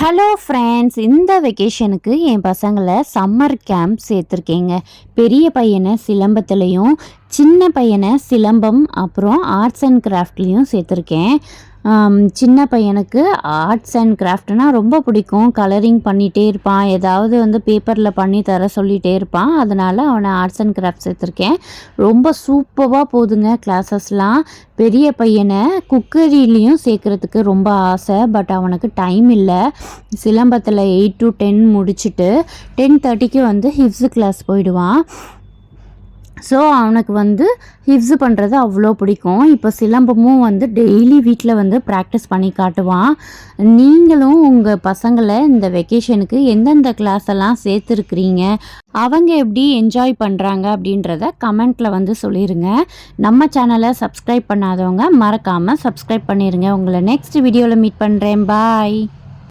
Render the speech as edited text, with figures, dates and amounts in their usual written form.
Hello friends, இந்த வெக்கேஷனுக்கு என் பசங்களை summer camp சேர்த்துருக்கேங்க. பெரிய பையனை சிலம்பத்துலேயும் சின்ன பையனை சிலம்பம் அப்புறம் ஆர்ட்ஸ் அண்ட் கிராஃப்ட்லேயும் சேர்த்துருக்கேன். சின்ன பையனுக்கு ஆர்ட்ஸ் அண்ட் கிராஃப்ட்னால் ரொம்ப பிடிக்கும். கலரிங் பண்ணிகிட்டே இருப்பான், ஏதாவது பேப்பரில் பண்ணி தர சொல்லிகிட்டே இருப்பான். அதனால் அவனை ஆர்ட்ஸ் அண்ட் கிராஃப்ட் சேர்த்துருக்கேன். ரொம்ப சூப்பராக போகுதுங்க கிளாஸஸ்லாம். பெரிய பையனை குக்கரிலையும் சேர்க்குறதுக்கு ரொம்ப ஆசை, பட் அவனுக்கு டைம் இல்லை. சிலம்பத்தில் 8 to 10 முடிச்சுட்டு 10:30க்கு ஹிப்ஸு கிளாஸ் போயிடுவான். ஸோ அவனுக்கு ஹிப்ஸு பண்ணுறது அவ்வளோ பிடிக்கும். இப்போ சிலம்பமும் டெய்லி வீட்டில் ப்ராக்டிஸ் பண்ணி காட்டுவான். நீங்களும் உங்கள் பசங்களை இந்த வெக்கேஷனுக்கு எந்தெந்த கிளாஸ் எல்லாம் சேர்த்துருக்குறீங்க, அவங்க எப்படி என்ஜாய் பண்ணுறாங்க அப்படின்றத கமெண்ட்டில் சொல்லிடுங்க. நம்ம சேனலை சப்ஸ்கிரைப் பண்ணாதவங்க மறக்காமல் சப்ஸ்கிரைப் பண்ணிடுங்க. உங்களை நெக்ஸ்ட் வீடியோவில் மீட் பண்ணுறேன். பாய்.